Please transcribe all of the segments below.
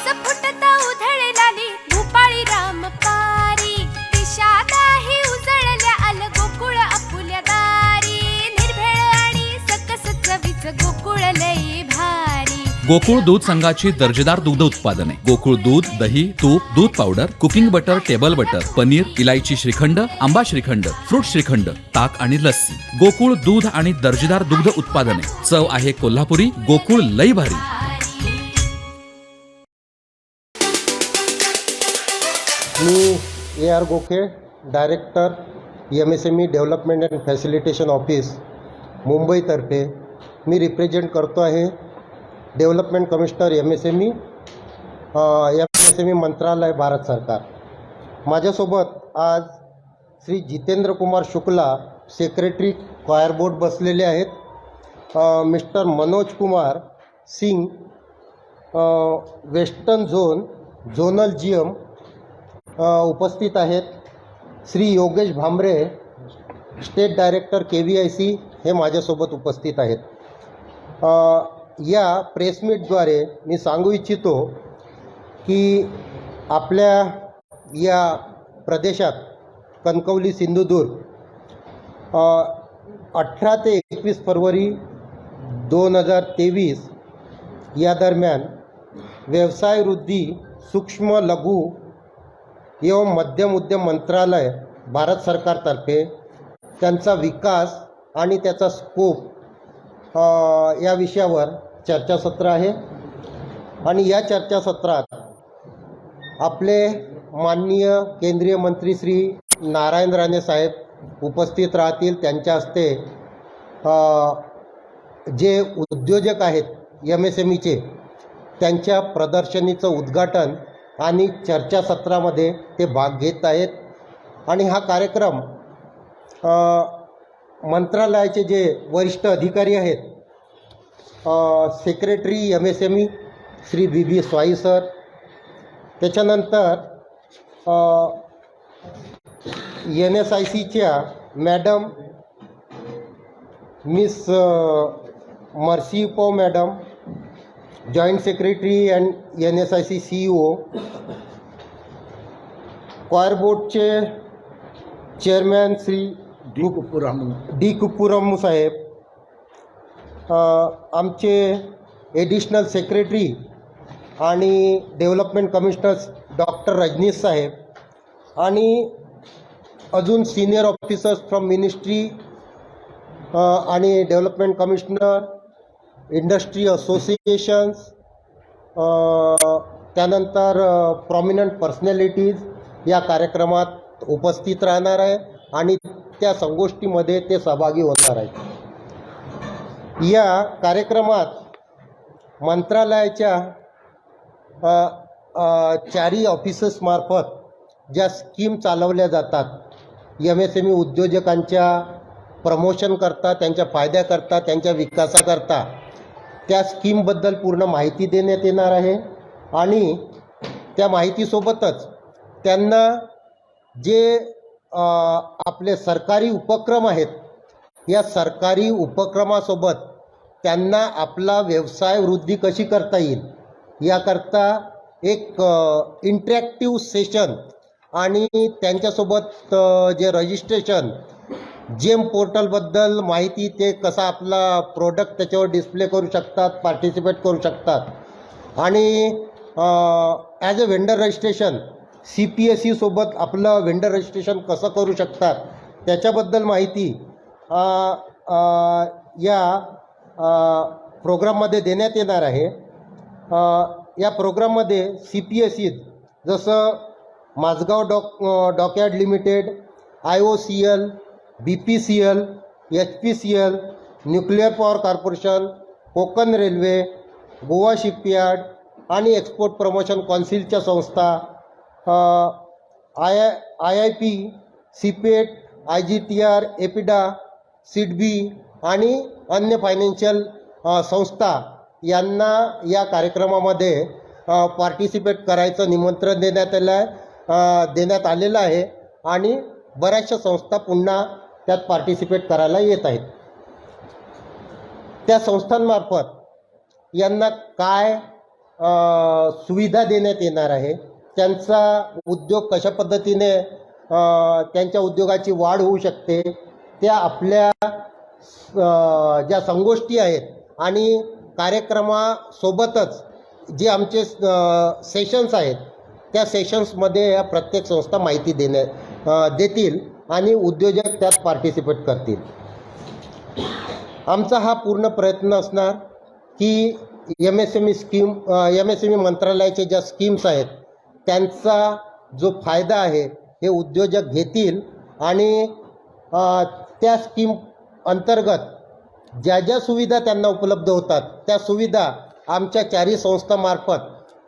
रस फुटता उधळलाली भूपाळी रामपारी दिशादाही उजळल्या आल गोकुळ आपुल्या दारी निर्भेळ आणि सकस चवीच गोकुळ लई भारी। गोकुळ दूध संघाची दर्जेदार दुग्ध उत्पादने गोकुळ दूध, दही, तूप, दूध powder, cooking butter, table butter, paneer, इलायची श्रीखंड, आंबा श्रीखंड, फ्रूट श्रीखंड, ताक आणि लस्सी। गोकुळ दूध आणि दर्जेदार दुग्ध उत्पादने, चव आहे कोल्हापुरी, गोकुळ लई भारी। मी AR Gokhe, director MSME development and facilitation office मुंबईतर्फे मी रिप्रेझेंट करतो आहे डेव्हलपमेंट कमिशनर MSME मंत्रालय, भारत सरकार। माझ्यासोबत आज Shri Jitendra Kumar Shukla, secretary coir board बसलेले आहेत। Mister Manoj Kumar Singh, western zonal GM उपस्थित आहेत। Shri Yogesh Bhambre, state director KVIC, हे माझ्यासोबत उपस्थित आहेत। या प्रेसमीटद्वारे मी सांगू इच्छितो की आपल्या या प्रदेशात कणकवली, सिंधुदुर्ग 18 ते 21 फरवरी 2023 या दरम्यान व्यवसाय वृद्धी, सूक्ष्म लघु एवं मध्यम उद्यम मंत्रालय, भारत सरकारतर्फे त्यांचा विकास आणि त्याचा स्कोप या विषयावर चर्चासत्र आहे। आणि या चर्चासत्रात आपले माननीय केंद्रीय मंत्री श्री नारायण राणे साहेब उपस्थित राहतील। त्यांच्या हस्ते जे उद्योजक आहेत MSMEचे, त्यांच्या प्रदर्शनीचं उद्घाटन आणि चर्चासत्रामध्ये ते भाग घेत आहेत। आणि हा कार्यक्रम मंत्रालयाचे जे वरिष्ठ अधिकारी आहेत, secretary MSME Shri BB Swain sir, त्याच्यानंतर NSICच्या madam miss Mercy Po madam, joint secretary and NSIC CEO, coir बोर्डचे चेअरमॅन श्री डी कुप्पूरामू साहेब, आमचे ॲडिशनल सेक्रेटरी आणि डेव्हलपमेंट कमिशनर डॉक्टर रजनीश साहेब, आणि अजून सिनियर ऑफिसर्स फ्रॉम मिनिस्ट्री आणि डेव्हलपमेंट कमिशनर, इंडस्ट्री असोसिएशन्स, त्यानंतर प्रॉमिनंट पर्सनॅलिटीज या कार्यक्रमात उपस्थित राहणार आहे आणि त्या संगोष्ठीमध्ये ते सहभागी होणार आहेत। या कार्यक्रमात मंत्रालयाच्या चारही ऑफिसेसमार्फत ज्या स्कीम चालवल्या जातात, MSME उद्योजकांच्या प्रमोशन करता, त्यांच्या फायद्याकरता, त्यांच्या विकासाकरता, त्या स्कीमबद्दल पूर्ण माहिती देण्यात येणार आहे। आणि त्या माहितीसोबतच त्यांना जे आपले सरकारी उपक्रम आहेत, या सरकारी उपक्रमासोबत त्यांना आपला व्यवसाय वृद्धी कशी करता येईल याकरता एक इंटरॅक्टिव्ह सेशन आणि त्यांच्यासोबत जे रजिस्ट्रेशन, जेम पोर्टलबद्दल माहिती, ते कसा आपला प्रोडक्ट त्याच्यावर डिस्प्ले करू शकतात, पार्टिसिपेट करू शकतात, आणि as a vendor registration CPSE सोबत आपलं व्हेंडर रजिस्ट्रेशन कसं करू शकतात त्याच्याबद्दल माहिती या प्रोग्राममध्ये देण्यात येणार आहे। या प्रोग्राममध्ये CPSE जसं Mazagon dockyard limited, IOCL, BPCL, HPCL, nuclear power corporation, Konkan railway, Goa shipyard आणि एक्सपोर्ट प्रमोशन कौन्सिलच्या संस्था, IIP, CPET, IGTR, EPIDA, SIDBI आणि अन्य फायनान्शियल संस्था यांना या कार्यक्रमामध्ये पार्टिसिपेट करायचं निमंत्रण देण्यात आलेलं आहे आणि बऱ्याचशा संस्था पुन्हा त्यात पार्टिसिपेट करायला येत आहेत। त्या संस्थांमार्फत यांना काय सुविधा देण्यात येणार आहे. त्यांचा उद्योग कशा पद्धतीने त्यांच्या उद्योगाची वाढ होऊ शकते, त्या आपल्या ज्या संगोष्ठी आहेत आणि कार्यक्रमासोबतच जे आमचे सेशन्स आहेत, त्या सेशन्समध्ये या प्रत्येक संस्था माहिती देतील आणि उद्योजक त्यात पार्टिसिपेट करतील. आमचा हा पूर्ण प्रयत्न असणार की MSME मंत्रालयाच्या ज्या स्कीम्स आहेत त्यांचा जो फायदा आहे हे उद्योजक घेतील आणि त्या स्कीम अंतर्गत ज्या ज्या सुविधा त्यांना उपलब्ध होतात त्या सुविधा आमच्या चारही संस्थामार्फत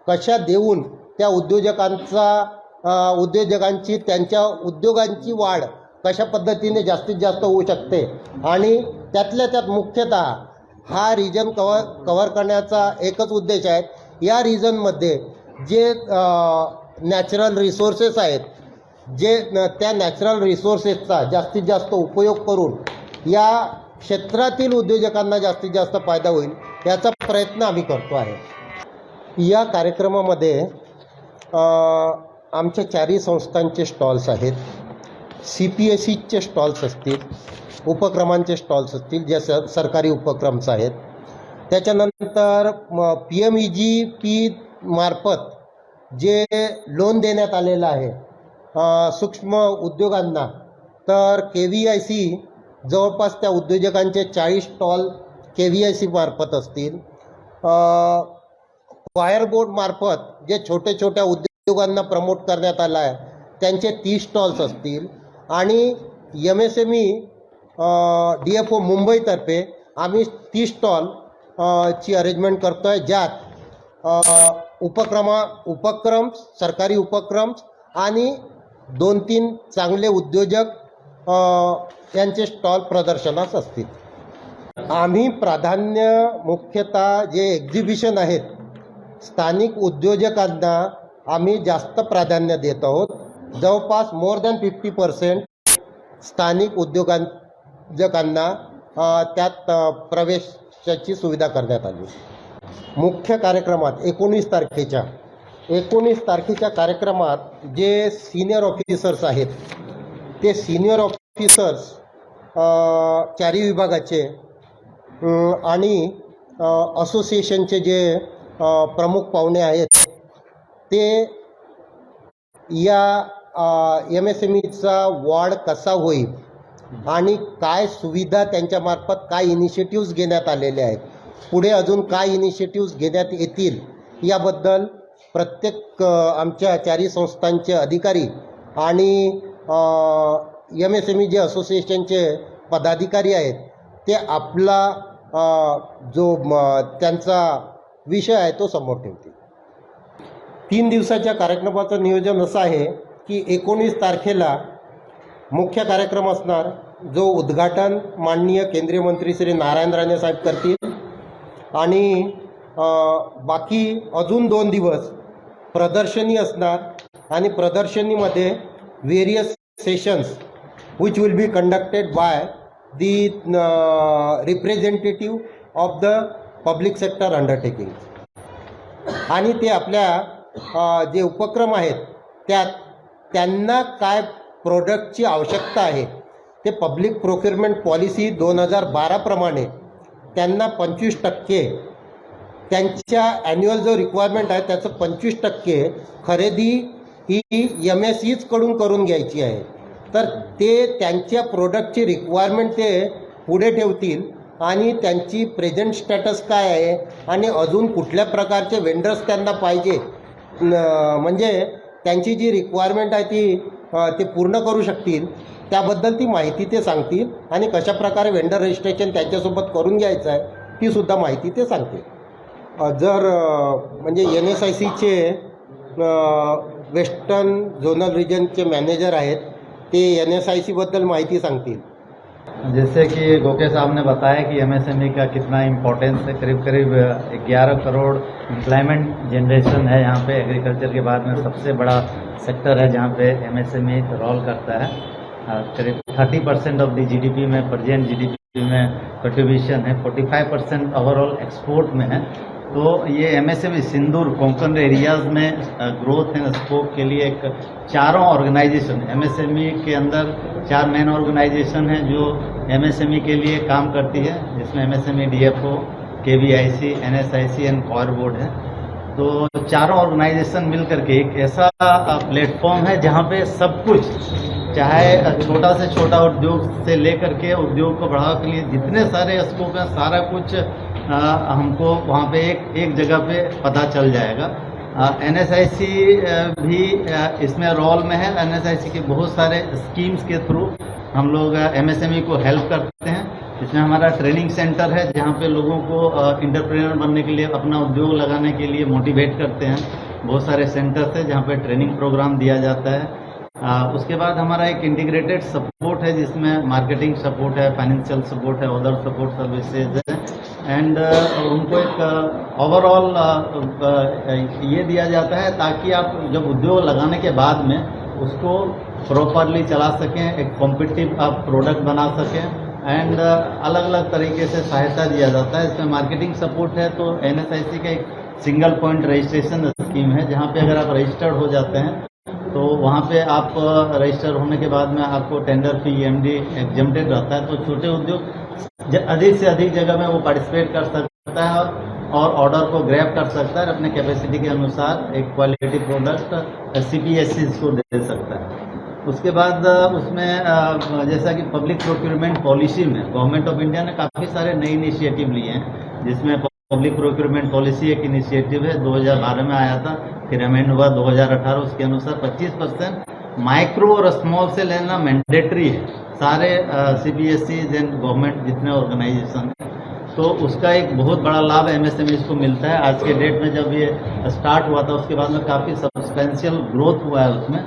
कशा देऊन त्या उद्योजकांची त्यांच्या उद्योगांची वाढ कशा पद्धतीने जास्तीत जास्त होऊ शकते आणि त्यातल्या त्यात मुख्यतः हा रिजन कव्हर करण्याचा एकच उद्देश आहे. या रिजनमध्ये जे नॅचरल रिसोर्सेस आहेत, त्या नॅचरल रिसोर्सेसचा जास्तीत जास्त उपयोग करून या क्षेत्रातील उद्योजकांना जास्तीत जास्त फायदा होईल याचा प्रयत्न आम्ही करतो आहे. या कार्यक्रमामध्ये आमच्या चारही संस्थांचे स्टॉल्स आहेत. CPSEचे स्टॉल्स असतील, उपक्रमांचे स्टॉल्स असतील जे सरकारी उपक्रम्स आहेत. त्याच्यानंतर PMEGP मार्फत जे लोन देण्यात आलेलं आहे सूक्ष्म उद्योगांना, तर KVIC जवळपास त्या उद्योजकांचे 40 स्टॉल KVIC मार्फत असतील. क्वायर बोर्ड मार्फत जे छोट्या उद्योगांना प्रमोट करण्यात आलं आहे त्यांचे 30 स्टॉल्स असतील आणि MSME DFO मुंबईतर्फे आम्ही 30 स्टॉल ची अरेंजमेंट करतो आहे, ज्यात उपक्रम सरकारी उपक्रम आणि 2-3 चांगले उद्योजक यांचे स्टॉल प्रदर्शनास असतील. आम्ही प्राधान्य मुख्यतः जे एक्झिबिशन आहेत स्थानिक उद्योजकांना आम्ही जास्त प्राधान्य देत आहोत. जवळपास मोर दॅन 50% स्थानिक उद्योजकांना त्यात प्रवेशाची सुविधा करण्यात आली. मुख्य कार्यक्रमात 19 तारखेच्या कार्यक्रमात जे सिनियर ऑफिसर्स आहेत ते सिनियर ऑफिसर्स चारही विभागाचे आणि असोसिएशनचे जे प्रमुख पाहुणे आहेत ते या MSMEचा वाढ कसा होईल आणि काय सुविधा त्यांच्यामार्फत काय इनिशिएटिव्ज घेण्यात आलेले आहेत, पुढे अजून काय इनिशिएटिव्ज घेण्यात येतील याबद्दल प्रत्येक आमच्या चारही संस्थांचे अधिकारी आणि MSME जे असोसिएशनचे पदाधिकारी आहेत ते आपला जो त्यांचा विषय आहे तो समोर ठेवतील. 3 दिवसाच्या कार्यक्रमाचं नियोजन असं आहे की 19 तारखेला मुख्य कार्यक्रम असणार, जो उद्घाटन माननीय केंद्रीय मंत्री श्री नारायण राणे साहेब करतील आणि बाकी अजून 2 दिवस प्रदर्शनी असणार आणि प्रदर्शनीमध्ये various sessions which will be conducted by the representative of the public sector undertaking. आणि ते आपल्या जे उपक्रम आहेत त्यात त्यांना काय प्रोडक्टची आवश्यकता आहे ते पब्लिक प्रोक्युरमेंट पॉलिसी 2012 प्रमाणे त्यांना 25% त्यांच्या ॲन्युअल जो रिक्वायरमेंट आहे त्याचं 25% खरेदी ही MSEs कडून करून घ्यायची आहे. तर ते त्यांच्या प्रोडक्टची रिक्वायरमेंट ते पुढे ठेवतील आणि त्यांची प्रेझेंट स्टॅटस काय आहे आणि अजून कुठल्या प्रकारचे वेंडर्स त्यांना पाहिजे, म्हणजे त्यांची जी रिक्वायरमेंट आहे ते पूर्ण करू शकतील त्याबद्दल ती माहिती ते सांगतील आणि कशाप्रकारे वेंडर रजिस्ट्रेशन त्यांच्यासोबत करून घ्यायचं आहे तीसुद्धा माहिती ते सांगतील. जर म्हणजे NSICचे वेस्टर्न झोनल रिजनचे मॅनेजर आहेत ते NSIC बद्दल माहिती सांगतील. जैसे कि गोके साहब ने बताया कि MSME का कितना इम्पोर्टेंस है, करीब 11 करोड़ एम्प्लॉयमेंट जनरेशन है यहाँ पे. एग्रीकल्चर के बाद में सबसे बड़ा सेक्टर है जहाँ पे MSME रोल करता है. करीब 30% ऑफ द GDP में, प्रेजेंट GDP में कंट्रीब्यूशन है. 45% ओवरऑल एक्सपोर्ट में है. तो ये एमएसएमई सिंदूर कोंकण एरियाज में ग्रोथ एंड स्कोप के लिए एक चारों ऑर्गेनाइजेशन एमएसएमई के अंदर 4 मेन ऑर्गेनाइजेशन हैं जो एमएसएमई के लिए काम करती है, जिसमें MSME DFO, KVIC, NSIC and coir board है। तो चारों ऑर्गेनाइजेशन मिलकर के एक ऐसा प्लेटफॉर्म है जहाँ पे सब कुछ, चाहे छोटा से छोटा उद्योग से लेकर के उद्योग को बढ़ावा के लिए जितने सारे स्कोप हैं, सारा कुछ हमको वहाँ पे एक जगह पे पता चल जाएगा। एनएसआईसी भी इसमें रोल में है। एनएसआईसी के बहुत सारे स्कीम्स के थ्रू हम लोग एमएसएमई को हेल्प करते हैं। इसमें हमारा ट्रेनिंग सेंटर है जहाँ पे लोगों को इंटरप्रेन्योर बनने के लिए, अपना उद्योग लगाने के लिए मोटिवेट करते हैं। बहुत सारे सेंटर्स है जहाँ पे ट्रेनिंग प्रोग्राम दिया जाता है। उसके बाद हमारा एक इंटीग्रेटेड सपोर्ट है जिसमें मार्केटिंग सपोर्ट है, फाइनेंशियल सपोर्ट है, अदर सपोर्ट सर्विसेज है एंड उनको एक ओवरऑल ये दिया जाता है ताकि आप जब उद्योग लगाने के बाद में उसको प्रॉपरली चला सकें, एक कॉम्पिटिटिव आप प्रोडक्ट बना सकें एंड अलग अलग तरीके से सहायता दिया जाता है। इसमें मार्केटिंग सपोर्ट है। तो एनएसआईसी का एक सिंगल पॉइंट रजिस्ट्रेशन स्कीम है जहाँ पे अगर आप रजिस्टर्ड हो जाते हैं तो वहाँ पे आप रजिस्टर होने के बाद में आपको टेंडर फी एमडी एग्जम्प्टेड रहता है। तो छोटे उद्योग अधिक से अधिक जगह में वो पार्टिसिपेट कर सकता है और ऑर्डर को ग्रैब कर सकता है, अपने कैपेसिटी के अनुसार एक क्वालिटी प्रोडक्ट सीपीएससी को दे सकता है। उसके बाद उसमें जैसा कि पब्लिक प्रोक्योरमेंट पॉलिसी में गवर्नमेंट ऑफ इंडिया ने काफ़ी सारे नए इनिशिएटिव लिए हैं, जिसमें पब्लिक प्रोक्योरमेंट पॉलिसी एक इनिशिएटिव है, 2012 में आया था, फिर अमेंड हुआ 2018। उसके अनुसार 25% माइक्रो और स्मॉल से लेना मैंडेटरी है सारे सीबीएसई एंड गवर्नमेंट जितने ऑर्गेनाइजेशन हैं। तो उसका एक बहुत बड़ा लाभ एमएसएमई को मिलता है। आज के डेट में जब ये स्टार्ट हुआ था उसके बाद में काफ़ी सब्सटेंशियल ग्रोथ हुआ है उसमें।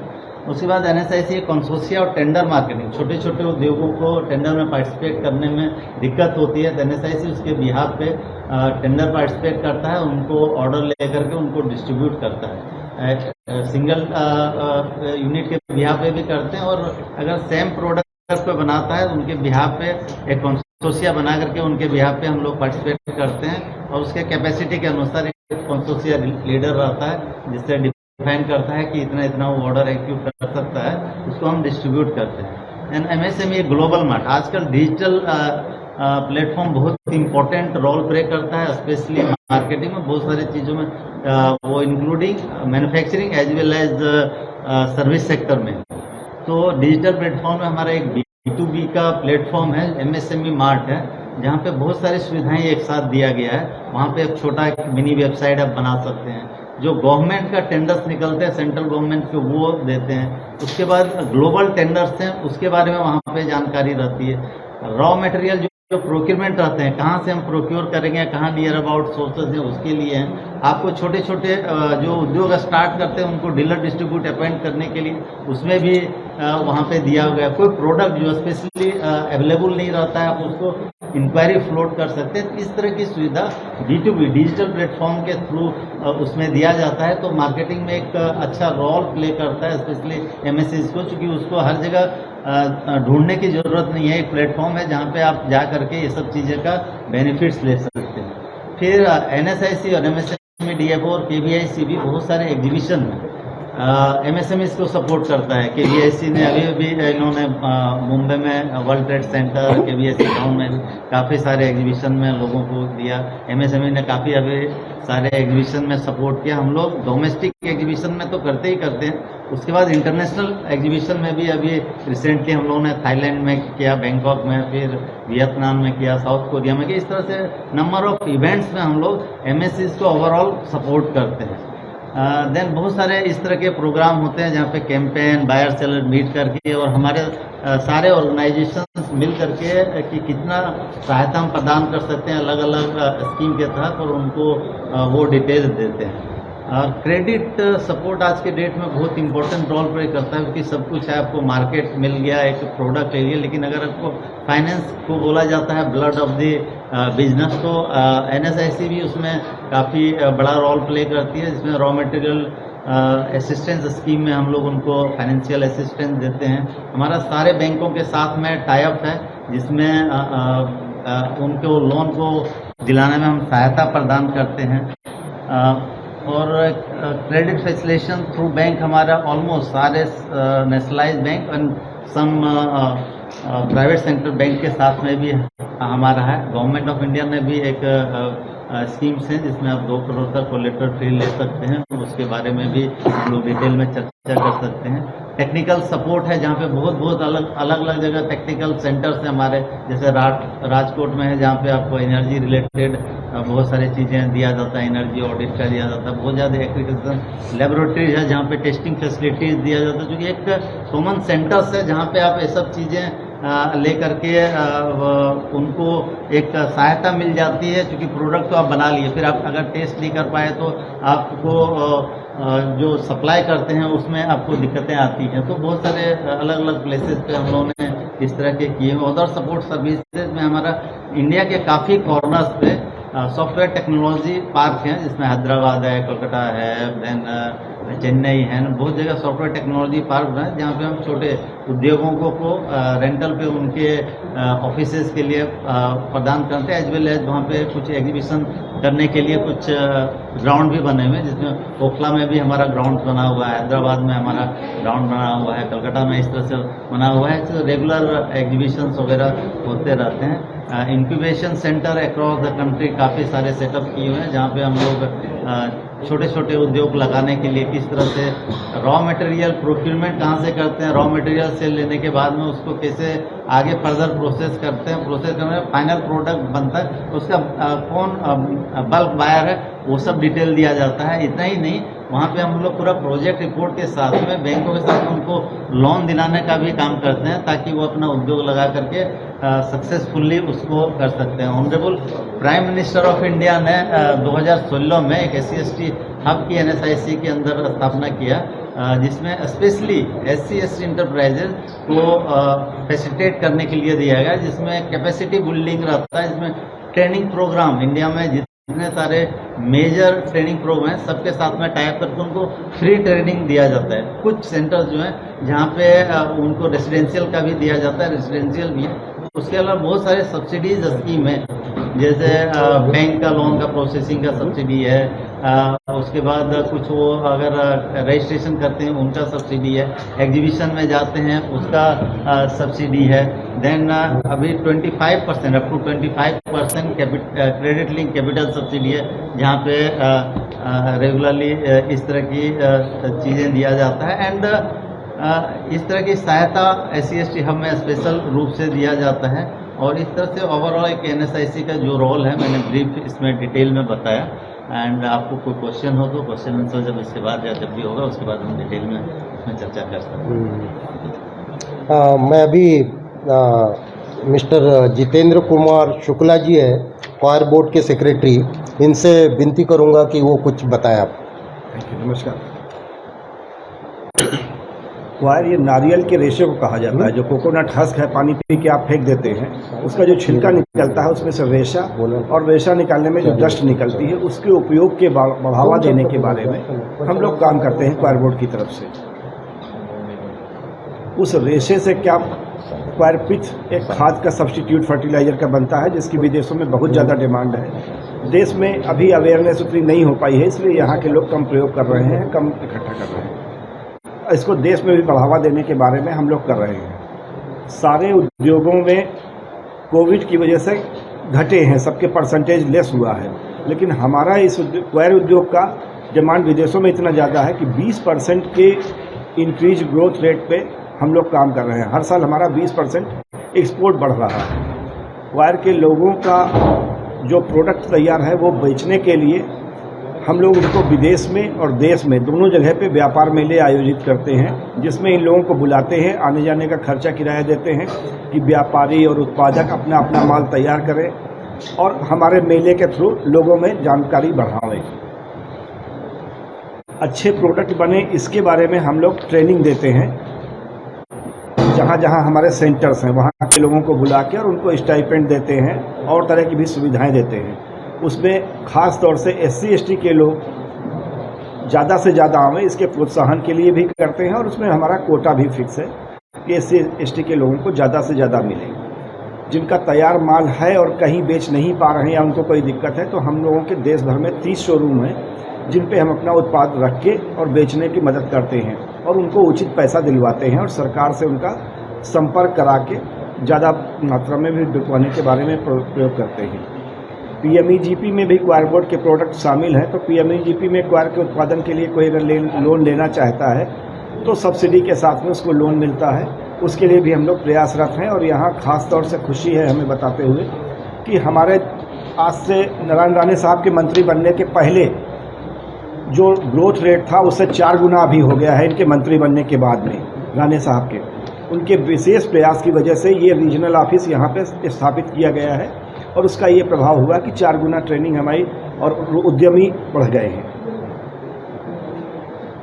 उसके बाद एनएसआईसी कंसोर्शिया और टेंडर मार्केटिंग, छोटे छोटे उद्योगों को टेंडर में पार्टिसिपेट करने में दिक्कत होती है तो एनएसआईसी उसके बिहाफ पे टेंडर पार्टिसिपेट करता है, उनको ऑर्डर लेकर के उनको डिस्ट्रीब्यूट करता है। सिंगल यूनिट के बिहाफ पे भी करते हैं और अगर सेम प्रोडक्ट पे बनाता है तो उनके बिहाफ पे एक कंसोर्शिया बना करके उनके बिहाफ पे हम लोग पार्टिसिपेट करते हैं और उसके कैपेसिटी के अनुसार एक कंसोर्शिया लीडर रहता है जिससे डिफाइन करता है कि इतना इतना वो ऑर्डर एक्यूट कर सकता है, उसको हम डिस्ट्रीब्यूट करते हैं। एंड एमएसएमई ग्लोबल मार्ट, आजकल डिजिटल प्लेटफॉर्म बहुत इंपॉर्टेंट रोल प्ले करता है, स्पेशली मार्केटिंग में बहुत सारी चीज़ों में, वो including manufacturing as well as service sector में। तो डिजिटल प्लेटफॉर्म में हमारा एक B2B का प्लेटफॉर्म है, एमएसएमई मार्ट है, जहाँ पे बहुत सारी सुविधाएं एक साथ दिया गया है। वहाँ पे एक छोटा एक मिनी वेबसाइट आप बना सकते हैं। जो गवर्नमेंट का टेंडर्स निकलते हैं सेंट्रल गवर्नमेंट के, वो देते हैं। उसके बाद ग्लोबल टेंडर्स हैं, उसके बारे में वहाँ पे जानकारी रहती है। रॉ मटेरियल जो प्रोक्योरमेंट रहते हैं, कहाँ से हम प्रोक्योर करेंगे, कहाँ नियर अबाउट सोर्सेज हैं, उसके लिए हैं। आपको छोटे छोटे जो उद्योग स्टार्ट करते हैं उनको डीलर डिस्ट्रीब्यूट अपॉइंट करने के लिए उसमें भी वहाँ पे दिया गया है। कोई प्रोडक्ट जो स्पेशली अवेलेबल नहीं रहता है आप उसको इंक्वायरी फ्लोट कर सकते हैं। इस तरह की सुविधा B2B डिजिटल प्लेटफॉर्म के थ्रू उसमें दिया जाता है। तो मार्केटिंग में एक अच्छा रोल प्ले करता है, स्पेशली एमएसएमई को, चूँकि उसको हर जगह ढूंढने की ज़रूरत नहीं है। एक प्लेटफॉर्म है जहाँ पे आप जा करके ये सब चीज़ें का बेनिफिट्स ले सकते हैं। फिर एनएसआईसी और एमएसएमई डीएफओ और केवीआईसी भी बहुत सारे एग्जीबिशन में एमएसएमई को सपोर्ट करता है। केवीआईसी ने अभी इन्होंने मुंबई में world trade centre, KVIC town में काफ़ी सारे एग्जीबिशन में लोगों को दिया। एमएसएमई ने काफ़ी अभी सारे एग्जीबिशन में सपोर्ट किया। हम लोग डोमेस्टिक एग्जीबिशन में तो करते ही करते हैं, उसके बाद इंटरनेशनल एग्जीबिशन में भी अभी रिसेंटली हम लोगों ने थाईलैंड में किया, बैंकॉक में, फिर वियतनाम में किया, साउथ कोरिया में किया। इस तरह से नंबर ऑफ इवेंट्स में हम लोग एमएसएमई को ओवरऑल सपोर्ट करते हैं। देन बहुत सारे इस तरह के प्रोग्राम होते हैं जहाँ पे कैंपेन, बायर सेलर मीट करके और हमारे सारे ऑर्गेनाइजेशन मिल करके कि कितना सहायता हम प्रदान कर सकते हैं अलग अलग स्कीम के तहत, और उनको वो डिटेल्स देते हैं। क्रेडिट सपोर्ट आज के डेट में बहुत इंपॉर्टेंट रोल प्ले करता है, क्योंकि सब कुछ है, आपको मार्केट मिल गया, एक प्रोडक्ट ले लिया, लेकिन अगर आपको फाइनेंस को बोला जाता है ब्लड ऑफ द बिजनेस, तो एनएसआईसी भी उसमें काफ़ी बड़ा रोल प्ले करती है, जिसमें रॉ मटेरियल असिस्टेंस स्कीम में हम लोग उनको फाइनेंशियल असिस्टेंस देते हैं। हमारा सारे बैंकों के साथ में टाई अप है, जिसमें उनको लोन को दिलाने में हम सहायता प्रदान करते हैं। और क्रेडिट फैसिलिटेशन थ्रू बैंक हमारा ऑलमोस्ट सारे nationalise bank and some private sector bank के साथ में भी हमारा है। गवर्नमेंट ऑफ इंडिया ने भी एक स्कीम्स हैं जिसमें आप 2 करोड़ तक कोलेटरल फ्री ले सकते हैं, उसके बारे में भी हम लोग डिटेल में चर्चा कर सकते हैं। टेक्निकल सपोर्ट है जहाँ पे बहुत अलग अलग जगह टेक्निकल सेंटर्स हैं हमारे, जैसे राजकोट में है जहाँ पे आपको एनर्जी रिलेटेड बहुत सारी चीज़ें दिया जाता है, एनर्जी ऑडिट का दिया जाता है। बहुत ज़्यादा एग्रीकल्चर लेबोरेटरीज है जहाँ पे टेस्टिंग फैसिलिटीज़ दिया जाता है, क्योंकि एक कॉमन सेंटर्स है जहाँ पे आप ये सब चीज़ें ले करके उनको एक सहायता मिल जाती है, क्योंकि प्रोडक्ट तो आप बना लिए, फिर आप अगर टेस्ट नहीं कर पाए तो आपको जो सप्लाई करते हैं उसमें आपको दिक्कतें आती हैं। तो बहुत सारे अलग अलग प्लेसेस पे हम लोगों ने इस तरह के किए हैं। अदर सपोर्ट सर्विसेज में हमारा इंडिया के काफ़ी कॉर्नर्स पे सॉफ्टवेयर टेक्नोलॉजी पार्क हैं, जिसमें हैदराबाद है, कोलकाता है, देन चेन्नई है, बहुत जगह सॉफ्टवेयर टेक्नोलॉजी पार्क है जहाँ पे हम छोटे उद्योगों को रेंटल पे उनके ऑफिसेज के लिए प्रदान करते हैं, एज वेल एज वहाँ पे कुछ एग्जीबिशन करने के लिए कुछ ग्राउंड भी बने हुए हैं, जिसमें ओखला में भी हमारा ग्राउंड बना हुआ है, हैदराबाद में हमारा ग्राउंड बना हुआ है, कलकत्ता में इस तरह से बना हुआ है। तो रेगुलर एग्जीबिशंस वगैरह होते रहते हैं। Incubation centre across the country काफ़ी सारे सेटअप किए हुए हैं, जहाँ पे हम लोग छोटे छोटे उद्योग लगाने के लिए किस तरह से रॉ मटेरियल प्रोक्यूरमेंट कहाँ से करते हैं, रॉ मटेरियल से लेने के बाद में उसको कैसे आगे फर्दर प्रोसेस करते हैं, प्रोसेस करने में फाइनल प्रोडक्ट बनता है, उसका कौन बल्क बायर है, वो सब डिटेल दिया जाता है। इतना ही नहीं, वहाँ पे हम लोग पूरा प्रोजेक्ट रिपोर्ट के साथ में बैंकों के साथ उनको लोन दिलाने का भी काम करते हैं, ताकि वो अपना उद्योग लगा करके सक्सेसफुली उसको कर सकते हैं। Honourable prime minister of India ने 2016 में एक SC/ST हब की NSIC के अंदर स्थापना किया, जिसमें स्पेशली SC/ST इंटरप्राइजेज को फैसिलिटेट करने के लिए दिया गया, जिसमें कैपेसिटी बिल्डिंग रहता है, जिसमें ट्रेनिंग प्रोग्राम इंडिया में जितने सारे मेजर ट्रेनिंग प्रोग्राम हैं सबके साथ में टाइप करके उनको फ्री ट्रेनिंग दिया जाता है। कुछ सेंटर्स जो हैं जहाँ पे उनको रेसिडेंशियल का भी दिया जाता है, रेसिडेंशियल भी है। उसके अलावा बहुत सारे सब्सिडीज स्कीम है, जैसे बैंक का लोन का प्रोसेसिंग का सब्सिडी है, उसके बाद कुछ वो अगर रजिस्ट्रेशन करते हैं उनका सब्सिडी है, एग्जीबिशन में जाते हैं उसका सब्सिडी है। देन अभी 25% up to 25% credit link capital subsidy है, जहाँ पे रेगुलरली इस तरह की चीज़ें दिया जाता है। एंड इस तरह की सहायता SC/ST हब में स्पेशल रूप से दिया जाता है। और इस तरह से ओवरऑल एक NSIC का जो रोल है मैंने ब्रीफ इसमें डिटेल में बताया। एंड आपको कोई क्वेश्चन हो तो क्वेश्चन आंसर जब इसके बाद या जब भी होगा उसके बाद हम डिटेल में इसमें चर्चा कर सकते हैं। मैं अभी मिस्टर जितेंद्र कुमार शुक्ला जी है, क्वायर बोर्ड के सेक्रेटरी, इनसे विनती करूंगा कि वो कुछ बताएं आप। नमस्कार। क्वायर ये नारियल के रेशे को कहा जाता है, जो कोकोनट हस्क है, पानी पी के आप फेंक देते हैं, उसका जो छिलका निकलता है उसमें से रेशा, और रेशा निकालने में जो डस्ट निकलती है उसके उपयोग के बढ़ावा देने के बारे में हम लोग काम करते हैं क्वायर बोर्ड की तरफ से। उस रेशे से क्या क्वायर पिच एक खाद का सब्स्टिट्यूट फर्टिलाइजर का बनता है, जिसकी विदेशों में बहुत ज़्यादा डिमांड है। देश में अभी अवेयरनेस उतनी नहीं हो पाई है, इसलिए यहाँ के लोग कम प्रयोग कर रहे हैं, कम इकट्ठा कर रहे हैं। इसको देश में भी बढ़ावा देने के बारे में हम लोग कर रहे हैं। सारे उद्योगों में कोविड की वजह से घटे हैं, सबके परसेंटेज लेस हुआ है, लेकिन हमारा इस क्वायर उद्योग का डिमांड विदेशों में इतना ज़्यादा है कि 20% के इंक्रीज ग्रोथ रेट पे हम लोग काम कर रहे हैं। हर साल हमारा 20% एक्सपोर्ट बढ़ रहा है। क्वायर के लोगों का जो प्रोडक्ट तैयार है वो बेचने के लिए हम लोग उनको विदेश में और देश में दोनों जगह पे व्यापार मेले आयोजित करते हैं, जिसमें इन लोगों को बुलाते हैं, आने जाने का खर्चा किराया देते हैं कि व्यापारी और उत्पादक अपना अपना माल तैयार करें और हमारे मेले के थ्रू लोगों में जानकारी बढ़ावें, अच्छे प्रोडक्ट बने, इसके बारे में हम लोग ट्रेनिंग देते हैं। जहाँ जहाँ हमारे सेंटर्स हैं वहाँ के लोगों को बुला के और उनको स्टाइपेंड देते हैं और तरह की भी सुविधाएं देते हैं। उसमें खास तौर से SC/ST के लोग ज़्यादा से ज़्यादा आवें, इसके प्रोत्साहन के लिए भी करते हैं और उसमें हमारा कोटा भी फिक्स है कि SC/ST के लोगों को ज़्यादा से ज़्यादा मिले। जिनका तैयार माल है और कहीं बेच नहीं पा रहे हैं या उनको कोई दिक्कत है, तो हम लोगों के देश भर में 30 शोरूम हैं जिन पे हम अपना उत्पाद रख के और बेचने की मदद करते हैं और उनको उचित पैसा दिलवाते हैं और सरकार से उनका संपर्क करा के ज़्यादा मात्रा में भी बिकवाने के बारे में प्रयोग करते हैं। PMEGP में भी क्वायर बोर्ड के प्रोडक्ट शामिल हैं, तो PMEGP में क्वायर के उत्पादन के लिए कोई अगर लोन लेना चाहता है तो सब्सिडी के साथ में उसको लोन मिलता है। उसके लिए भी हम लोग प्रयासरत हैं और यहाँ खास तौर से खुशी है हमें बताते हुए कि हमारे आज से नारायण राणे साहब के मंत्री बनने के पहले जो ग्रोथ रेट था उससे 4 गुना अभी हो गया है इनके मंत्री बनने के बाद में। राणे साहब के उनके विशेष प्रयास की वजह से ये रीजनल ऑफिस यहाँ पे स्थापित किया गया है और उसका ये प्रभाव हुआ कि 4 गुना ट्रेनिंग हमारी और उद्यमी बढ़ गए हैं।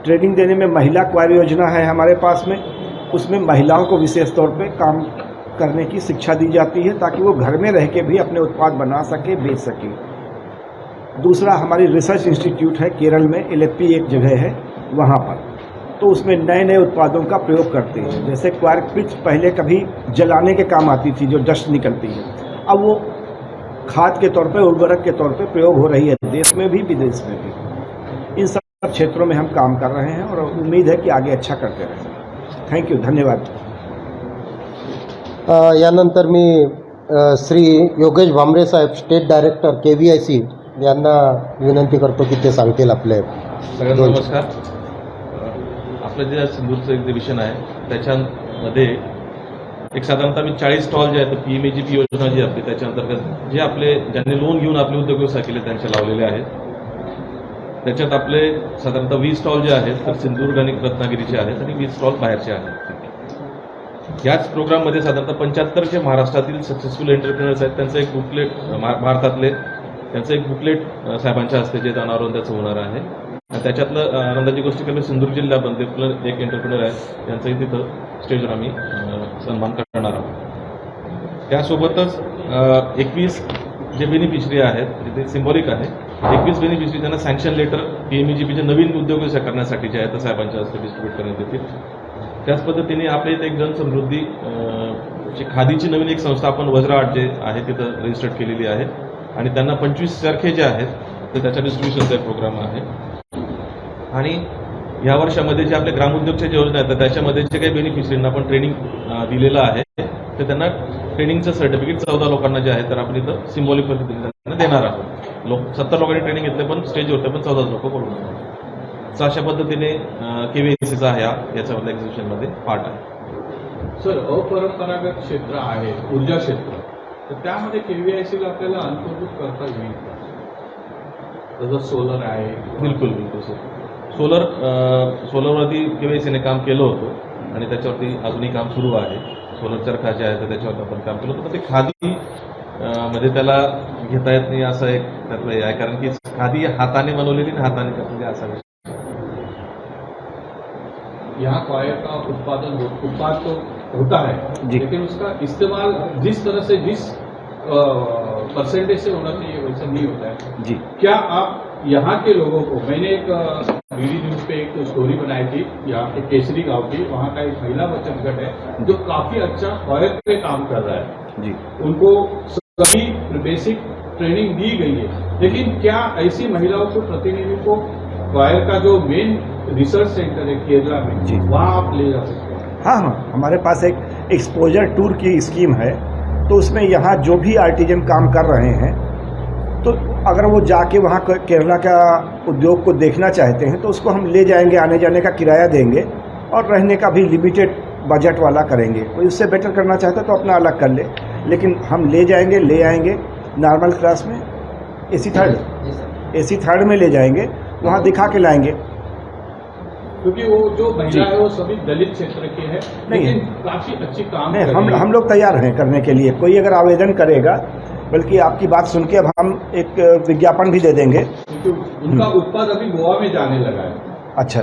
ट्रेनिंग देने में महिला क्वायर योजना है हमारे पास में, उसमें महिलाओं को विशेष तौर पे काम करने की शिक्षा दी जाती है ताकि वो घर में रह के भी अपने उत्पाद बना सके, बेच सके। दूसरा हमारी रिसर्च इंस्टीट्यूट है केरल में, एलेप्पी एक जगह है वहाँ पर, तो उसमें नए नए उत्पादों का प्रयोग करते हैं। जैसे क्वायर पिच पहले कभी जलाने के काम आती थी जो डस्ट निकलती है, अब वो खाद के तौर पे, उर्वरक के तौर पे प्रयोग हो रही है देश में भी विदेश में भी। इन सब क्षेत्रों में हम काम कर रहे हैं और उम्मीद है कि आगे अच्छा करते रहेंगे। थैंक यू, धन्यवाद। यानंतर मी श्री योगेश भामरे साहेब, स्टेट डायरेक्टर KVIC यांना विनंती करतो की ते सांगतील आपले सगळ्यांना नमस्कार। आपलं जे सिंधूरचं एक्झिबिशन आहे त्याच्यामध्ये एक साधारणतः मी 40 स्टॉल जे आहेत PMEGP योजना जी आपली त्याच्या अंतर्गत जे आपले ज्यांनी लोन घेऊन आपले उद्योग व्यवसाय केले त्यांचे लावलेले आहेत। त्याच्यात आपले साधारणतः 20 स्टॉल जे आहेत तर सिंधुदुर्ग आणि रत्नागिरीचे आहेत आणि 20 स्टॉल बाहेरचे आहेत। याच प्रोग्राममध्ये साधारणतः 75 महाराष्ट्रातील सक्सेसफुल एंटरप्रिनर्स आहेत त्यांचं एक बुकलेट, भारतातले त्यांचं एक बुकलेट साहेबांच्या हस्ते जे अनावरण त्याचं होणार आहे। त्याच्यातलं आनंदाची गोष्ट केली सिंधुदुर्ग जिल्ह्यामध्ये एक एंटरप्रिनर आहे त्यांचंही तिथं स्टेजवर आम्ही सन्मान करणार आहोत। त्यासोबतच 21 जे बेनिफिशरी आहेत ते सिम्बॉलिक आहे। 21 बेनिफिशरी त्यांना सँक्शन लेटर PMEGPचे नवीन उद्योग व्यवसाय करण्यासाठी जे आहे त्या साहेबांच्या हस्ते डिस्ट्रीब्यूट करण्यात येतील। त्याच पद्धतीने आपल्या इथे एक जनसमृद्धी खादीची नवीन एक संस्था आपण वज्राट जे आहे तिथं रजिस्टर्ड केलेली आहे आणि त्यांना 25 चरखे जे आहेत तर त्याच्या डिस्ट्रीब्युशनचा एक प्रोग्राम आहे। आणि या वर्षामध्ये जे आपले ग्रामोद्योगच्या योजना आहेत त्याच्यामध्ये जे काही बेनिफिशरींना आपण ट्रेनिंग दिलेलं आहे तर त्यांना ट्रेनिंगचं सर्टिफिकेट 14 लोकांना जे आहे तर आपण इथं सिम्बॉलिक पद्धतीने त्यांना देणार आहोत। 70 लोकांनी ट्रेनिंग घेतले पण स्टेजवरते पण 14 लोक बोलून तर अशा पद्धतीने KVICचा याच्यामधल्या एक्झिबिशनमध्ये पार्ट आहे। सर, अपरंपरागत क्षेत्र आहे ऊर्जा क्षेत्र, तर त्यामध्ये KVICला आपल्याला अंतर्भूत करता येईल का? जसं सोलर आहे। बिलकुल बिलकुल सर, सोलरवरती KVICने काम केलं होतं आणि त्याच्यावरती अजूनही काम सुरू आहे। सोलर चरखा जे आहे तर त्याच्यावर आपण काम केलं होतं, पण ते खादी मध्ये त्याला घेता येत नाही असं एक त्यातलं आहे, कारण की खादी हाताने बनवलेली आणि हाताने म्हणजे असा विषय। यहाँ क्वायर का उत्पाद तो होता है लेकिन उसका इस्तेमाल जिस तरह से जिस परसेंटेज से होना चाहिए वैसा नहीं होता है जी। क्या आप यहाँ के लोगों को, मैंने एक DD न्यूज पे एक स्टोरी बनाई थी यहाँ के केसरी गांव की, वहाँ का एक महिला बचत गट है जो काफी अच्छा क्वायर पे काम कर रहा है जी। उनको सभी बेसिक ट्रेनिंग दी गई है, लेकिन क्या ऐसी महिलाओं को, प्रतिनिधियों को क्वायर का जो मेन रिसर्च सेंटर है केरला में जी, वहाँ आप ले जा सकते हैं? हाँ, हमारे पास एक एक्सपोजर टूर की स्कीम है, तो उसमें यहाँ जो भी आर्टिजन काम कर रहे हैं तो अगर वो जाके वहाँ केरला का उद्योग को देखना चाहते हैं तो उसको हम ले जाएंगे, आने जाने का किराया देंगे और रहने का भी लिमिटेड बजट वाला करेंगे। कोई उससे बेटर करना चाहता है तो अपना अलग कर ले, लेकिन हम ले जाएंगे, ले आएंगे नॉर्मल क्लास में, AC थर्ड में ले जाएंगे, वहाँ दिखा के लाएंगे। क्योंकि वो जो महिला है वो सभी दलित क्षेत्र की है, लेकिन काफी अच्छी काम नहीं, कर रही है। हम लोग तैयार हैं करने के लिए। कोई अगर आवेदन करेगा, बल्कि आपकी बात सुन के अब हम एक विज्ञापन भी दे देंगे, क्योंकि उनका उत्पाद अभी गोवा में जाने लगा है। अच्छा,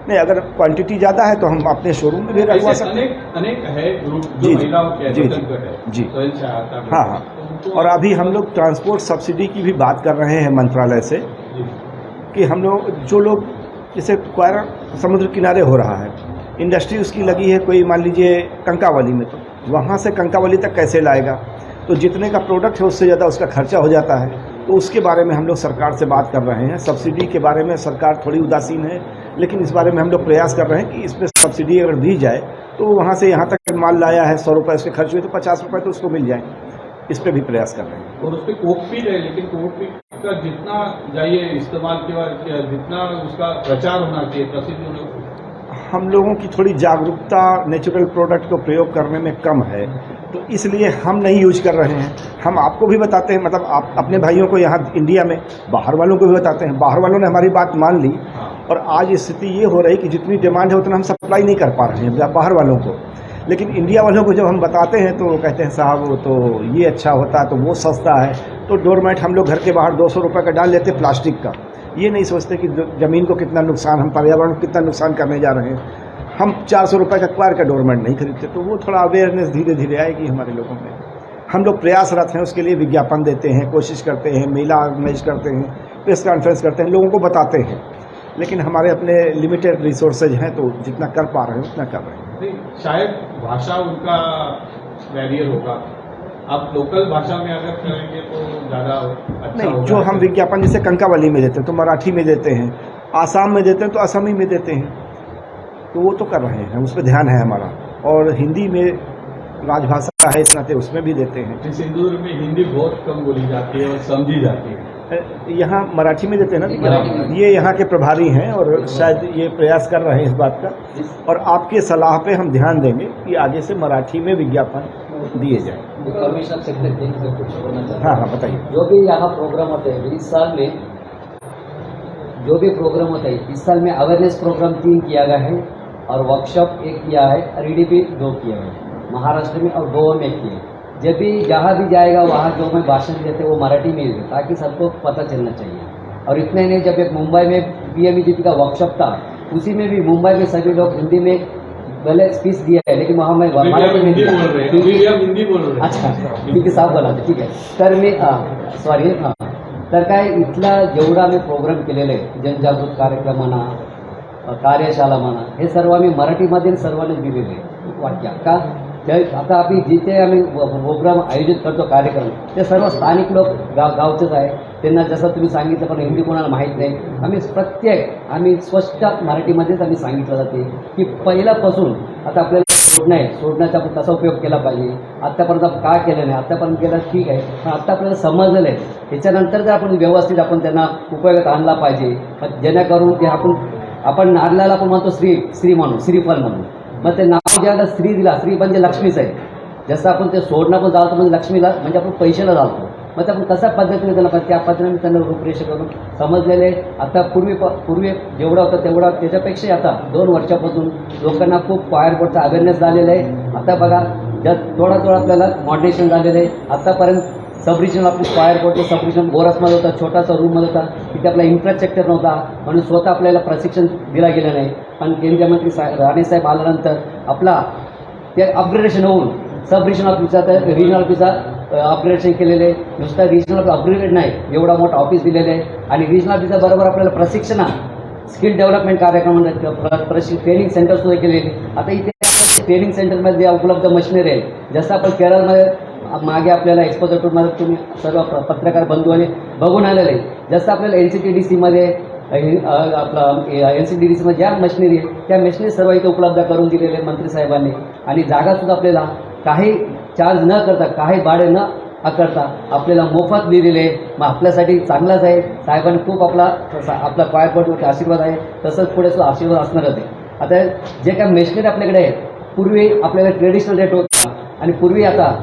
नहीं अगर क्वांटिटी ज़्यादा है तो हम अपने शोरूम में भी रखवा सकते हैं। अनेक है ग्रुप जी, जो महिलाओं के जी, बचत गट है, जी। स्वयं सहायता ग्रुप। हाँ, तो और अभी हम लोग ट्रांसपोर्ट सब्सिडी की भी बात कर रहे हैं मंत्रालय से कि हम लोग जो लोग जैसे क्वायर समुद्र किनारे हो रहा है, इंडस्ट्री उसकी लगी है कोई मान लीजिए कंकावाली में, तो वहाँ से कंकावली तक कैसे लाएगा, तो जितने का प्रोडक्ट है उससे ज़्यादा उसका खर्चा हो जाता है। तो उसके बारे में हम लोग सरकार से बात कर रहे हैं। सब्सिडी के बारे में सरकार थोड़ी उदासीन है, लेकिन इस बारे में हम लोग प्रयास कर रहे हैं कि इस पर सब्सिडी अगर दी जाए तो वहाँ से यहाँ तक माल लाया है 100 रुपये उसके खर्च हुए तो 50 रुपये तो उसको मिल जाए। इस पर भी प्रयास कर रहे हैं। और उस पर कोकपीट है, लेकिन कोकपीट का जितना जाइए इस्तेमाल के बाद जितना उसका प्रचार होना चाहिए, प्रसिद्धि होना, हम लोगों की थोड़ी जागरूकता नेचुरल प्रोडक्ट को प्रयोग करने में कम है, तो इसलिए हम नहीं यूज कर रहे हैं। हम आपको भी बताते हैं, मतलब आप अपने भाइयों को यहाँ इंडिया में, बाहर वालों को भी बताते हैं। बाहर वालों ने हमारी बात मान ली और आज स्थिति ये हो रही कि जितनी डिमांड है उतना हम सप्लाई नहीं कर पा रहे हैं बाहर वालों को। लेकिन इंडिया वालों को जब हम बताते हैं तो वो कहते हैं साहब वो तो ये अच्छा होता है, तो वो सस्ता है। तो डोरमेट हम लोग घर के बाहर 200 रुपये का डाल लेते प्लास्टिक का। ये नहीं सोचते कि ज़मीन को कितना नुकसान, हम पर्यावरण को कितना नुकसान करने जा रहे हैं। हम 400 रुपये का क्वायर का डोरमेट नहीं खरीदते। तो वो थोड़ा अवेयरनेस धीरे धीरे आएगी हमारे लोगों में। हम लोग प्रयासरत हैं, उसके लिए विज्ञापन देते हैं, कोशिश करते हैं, मेला ऑर्गेनाइज करते हैं, प्रेस कॉन्फ्रेंस करते हैं, लोगों को बताते हैं। लेकिन हमारे अपने लिमिटेड रिसोर्सेज हैं, तो जितना कर पा रहे हैं उतना कर रहे हैं। नहीं, शायद भाषा उनका बैरियर होगा। आप लोकल भाषा में अगर करेंगे तो ज़्यादा अच्छा नहीं, होगा। जो हम विज्ञापन जैसे कंकावली में देते हैं तो मराठी में देते हैं, आसाम में देते हैं तो असमी में देते हैं, तो वो तो कर रहे हैं, उस पर ध्यान है हमारा। और हिंदी में राजभाषा है इस नाते उसमें भी देते हैं। सिंधुदुर्ग में हिंदी बहुत कम बोली जाती है और समझी जाती है। यहाँ मराठी में देते हैं ना, ये यहाँ के प्रभारी हैं और शायद ये प्रयास कर रहे हैं इस बात का। और आपके सलाह पे हम ध्यान देंगे कि आगे से मराठी में विज्ञापन दिए जाए। कमिश्नर सेक्रेटरी से कुछ बोलना चाहते हैं। हाँ, बताइए। जो भी यहाँ प्रोग्राम होते हैं इस साल में, जो भी प्रोग्राम होता है इस साल में अवेयरनेस प्रोग्राम 3 किया गया है और वर्कशॉप 1 किया है और EDP 2 किया है। महाराष्ट्र में और गोवा में 1 किया है। जब भी जहाँ भी जाएगा वहाँ जो मैं भाषण देते हैं वो मराठी में ही दे, ताकि सबको पता चलना चाहिए। और इतने नहीं, जब एक मुंबई में PMEGP का वर्कशॉप था, उसी में भी मुंबई में सभी लोग हिंदी में भले स्पीच दिया है, लेकिन वहाँ मैं मराठी में दिया। हिंदी बोल रहे हैं। अच्छा, ठीक आहे, साफ बोला, ठीक आहे। तर मी सॉरी तर काय इथला जेवढा मी प्रोग्राम केलेले जनजागृत कार्यक्रम म्हणा, कार्यशाळा म्हणा, हे सर्व आम्ही मराठीमध्ये सर्वांना दिलेले वाक्य का आता आम्ही जिथे आम्ही प्रोग्राम आयोजित करतो कार्यक्रम, ते सर्व स्थानिक लोक गावचेच आहे। त्यांना जसं तुम्ही सांगितलं पण हिंदी कोणाला माहीत नाही, आम्ही स्पष्ट मराठीमध्येच आम्ही सांगितलं जाते की पहिल्यापासून आता आपल्याला सोडणं आहे, सोडण्याचा आपण कसा उपयोग केला पाहिजे, आत्तापर्यंत आपण काय केलं नाही, आत्तापर्यंत केलं ठीक आहे, पण आत्ता आपल्याला समजलेलं आहे, त्याच्यानंतर जर आपण व्यवस्थित आपण त्यांना उपयोगात आणला पाहिजे, जेणेकरून ते आपण नारळाला आपण म्हणतो श्री म्हणून, श्रीफल म्हणून, मग ते नाव ज्याला श्री दिला, श्री म्हणजे लक्ष्मीच आहे, जसं आपण ते सोडणं पण जातो म्हणजे लक्ष्मीला, म्हणजे आपण पैशाला जातो, मग ते आपण कशा पद्धतीने त्याला पाहिजे त्या पद्धतीने त्यांना रूपरेषा करून समजलेले। आता पूर्वी जेवढा होता तेवढा त्याच्यापेक्षा आता 2 वर्षापासून लोकांना खूप फायरबोर्डचा अवेअरनेस झालेला आहे। आता बघा थोडा आपल्याला मॉडरेशन झालेलं आहे। आतापर्यंत सब रिजनल आपली फायरबोर्डचं सब रिजनल बोरसमध्ये होता, छोटासा रूममध्ये होता, तिथे आपला इन्फ्रास्ट्रक्चर नव्हता, म्हणून स्वतः आपल्याला प्रशिक्षण दिला गेलं नाही। पण केंद्रीय मंत्री राणेसाहेब आल्यानंतर आपला ते अपग्रेडेशन होऊन सब रिजनल ऑफिसचा तर रिजनल ऑफिसचा अपग्रेडेशन केलेले, नुसतं रिजनल अपग्रेडेड नाही, एवढा मोठा ऑफिस दिलेलं आहे। आणि रिजनल ऑफिसच्या बरोबर आपल्याला प्रशिक्षण स्किल डेव्हलपमेंट कार्यक्रम ट्रेनिंग सेंटर सुद्धा केलेले। आता इथे ट्रेनिंग सेंटरमध्ये उपलब्ध मशिनरी आहे, जसं आपण केरळमध्ये मागे आपल्याला एक्सपोजर टूरमध्ये तुम्ही सर्व पत्रकार बंधूंनी बघून आलेले आहे, जसं आपल्याला NCTDCमध्ये आपला NCTDCमध्ये ज्या मशिनरी आहे त्या मशिनरी सर्व इथे उपलब्ध करून दिलेले मंत्री साहेबांनी। आणि जागासुद्धा आपल्याला काही चार्ज न करता, काही भाडे न आकारता आपल्याला मोफत दिलेले आहे। मग आपल्यासाठी चांगलाच आहे, साहेबांनी खूप आपला फायरबोर्डवरती आशीर्वाद आहे, तसंच पुढे सुद्धा आशीर्वाद असणारच आहे। आता जे काही मशिनरी आपल्याकडे आहे, पूर्वी आपल्याला ट्रेडिशनल रेट होता आणि पूर्वी आता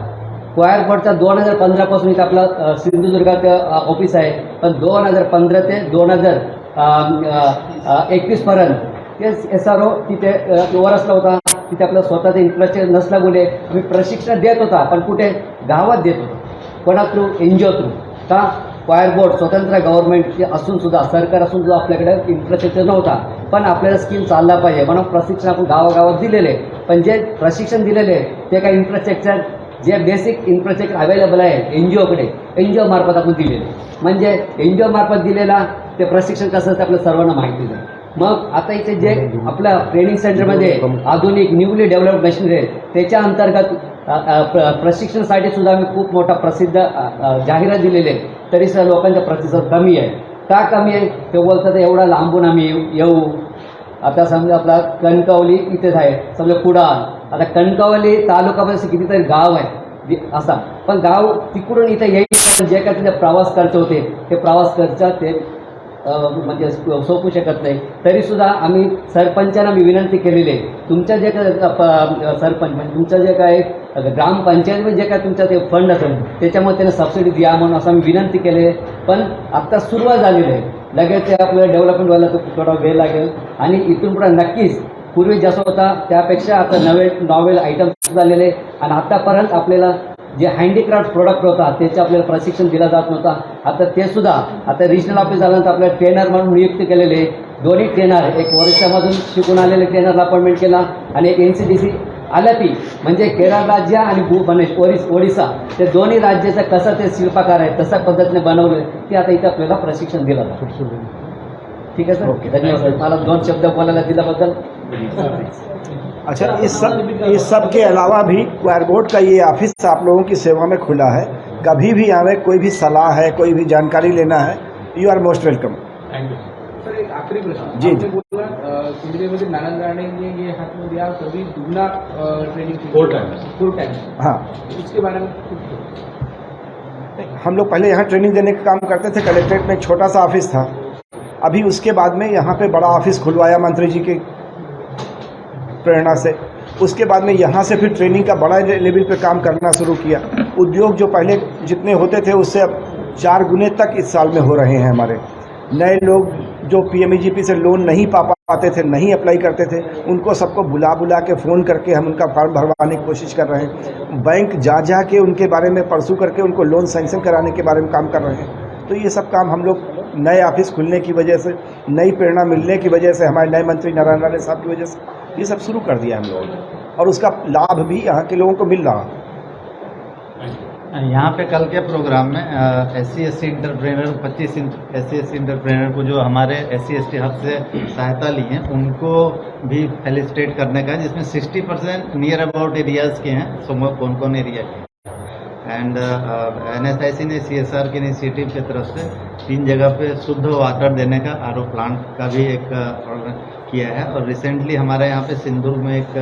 फायरबोर्डचा 2015 इथं आपला सिंधुदुर्गात ऑफिस आहे, पण 2015 ते 2021 पर्यंत ते SRO तिथे वरसला होता, तिथे आपलं स्वतःचं इन्फ्रास्ट्रक्चर नसल्यामुळे आम्ही प्रशिक्षण देत होता, पण कुठे गावात देत होतो, कोणा थ्रू NGO थ्रू का फायरबोर्ड स्वतंत्र गव्हर्नमेंट असून सुद्धा, सरकार असून सुद्धा आपल्याकडे इन्फ्रास्ट्रक्चर नव्हता, पण आपल्याला स्कीम चालला पाहिजे म्हणून प्रशिक्षण आपण गावागावात दिलेले। पण जे प्रशिक्षण दिलेले ते काही इन्फ्रास्ट्रक्चर जे बेसिक इन्फ्रास्ट्रक्चर अवेलेबल आहे NGOकडे, NGO मार्फत आपण दिलेले, म्हणजे NGO मार्फत दिलेला ते प्रशिक्षण कसं असतं आपल्या सर्वांना माहिती आहे। मग आता इथे जे आपल्या ट्रेनिंग सेंटरमध्ये आधुनिक न्यूली डेव्हलप्ड मशिनरी आहे त्याच्या अंतर्गत प्रशिक्षणासाठी सुद्धा आम्ही खूप मोठा प्रसिद्ध जाहिरात दिलेले आहे, तरी सुद्धा लोकांचा प्रतिसाद कमी आहे. का कमी आहे ते बोलतात एवढा लांबून आम्ही येऊ. आता समजा आपला कणकवली इथेच आहे, समजा कुडाळ. आता कणकवली तालुक्यामध्ये कितीतरी गाव आहे असा, पण गाव तिकडून इथं येईल जे काय तिथे प्रवास खर्च होते ते प्रवास खर्च ते म्हणजे सोपू शकत नाही. तरीसुद्धा आम्ही सरपंचांना मी विनंती केलेली आहे, तुमच्या जे काय सरपंच म्हणजे तुमचं जे काय ग्रामपंचायतमध्ये जे काय तुमचं ते फंड असेल त्याच्यामध्ये त्यांना सबसिडी द्या म्हणून असं आम्ही विनंती केली आहे. पण आत्ता सुरुवात झालेली आहे, लगेच ते आपल्याला डेव्हलपमेंट व्हायला तो थोडा वेळ लागेल आणि इथून पुढे नक्कीच पूर्वी जसं होता त्यापेक्षा आता नॉवेल आयटम झालेले आणि आतापर्यंत आपल्याला जे हँडीक्राफ्ट प्रोडक्ट होता त्याचे आपल्याला प्रशिक्षण दिला जात नव्हता. आता ते सुद्धा आता रिजनल ऑफिस झाल्यानंतर आपल्याला ट्रेनर म्हणून नियुक्त केलेले दोन्ही ट्रेनर, एक ओरिसामधून शिकून आलेले ट्रेनरला अपॉइंटमेंट केला आणि एक NCDC आलापी म्हणजे केरळ राज्य आणि ओडिसा ते दोन्ही राज्याचं कसं ते शिल्पकार आहे तशा पद्धतीने बनवलं की आता इथं आपल्याला प्रशिक्षण दिलं जातं. ठीक आहे सर, धन्यवाद. मला 2 शब्द बोलायला दिल्याबद्दल. अच्छा, इस सब के अलावा भी क्वायर बोर्ड का ये ऑफिस आप लोगों की सेवा में खुला है. कभी भी आवे, कोई भी सलाह है, कोई भी जानकारी लेना है, you are most welcome. Thank you sir. एक आखिरी प्रश्न. जी. आपने बोला सिंधुदुर्गमध्ये नारायण राणे ने ये हाथ में आप सभी दुगना ट्रेनिंग फुल टाइम. हाँ, इसके बारे में हम लोग पहले यहाँ ट्रेनिंग देने का काम करते थे. कलेक्ट्रेट में एक छोटा सा ऑफिस था. अभी उसके बाद में यहाँ पे बड़ा ऑफिस खुलवाया मंत्री जी की प्रेरणा से. उसके बाद में यहाँ से फिर ट्रेनिंग का बड़ा लेवल पे काम करना शुरू किया. उद्योग जो पहले जितने होते थे उससे अब 4 गुने तक इस साल में हो रहे हैं. हमारे नए लोग जो PMEGP से लोन नहीं पाते थे, नहीं अप्लाई करते थे, उनको सबको बुला के फ़ोन करके हम उनका फॉर्म भरवाने की कोशिश कर रहे हैं. बैंक जा के उनके बारे में परसू करके उनको लोन सैंक्शन कराने के बारे में काम कर रहे हैं. तो ये सब काम हम लोग नए ऑफिस खुलने की वजह से, नई प्रेरणा मिलने की वजह से, हमारे नए मंत्री नारायण राणे साहब की वजह से ये सब शुरू कर दिया हम लोगों ने और उसका लाभ भी यहाँ के लोगों को मिल रहा. यहाँ पे कल के प्रोग्राम में SC/ST इंटरप्रेनर 25 SC/ST इंटरप्रेनर को जो हमारे SC/ST हब से सहायता ली है उनको भी फेलिसिटेट करने का, जिसमें 60% नियर अबाउट एरियाज़ के हैं. सो कौन कौन एरिया है एंड NSIC ने CSR के इनिशिएटिव की तरफ से 3 जगह पे शुद्ध वाटर देने का RO प्लांट का भी एक किया है. और रिसेंटली हमारे यहाँ पे सिंदूर में एक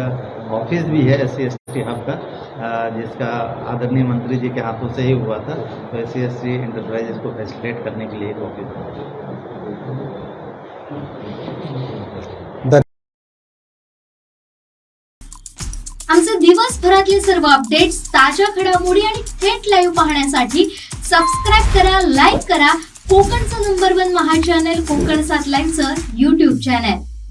ऑफिस भी है SC/ST हब का, जिसका आदरणीय मंत्री जी के हाथों से ही हुआ था. तो SC/ST इंटरप्राइजेस को फैसिलिटेट करने के लिए एक ऑफिस है. आमचे दिवसभरातले सर्व अपडेट्स, ताज्या घडामोडी आणि थेट लाईव्ह पाहण्यासाठी सबस्क्राईब करा, लाईक करा कोकणचं नंबर 1 महा चॅनल कोकण 7 लाईव्हचं YouTube चॅनल.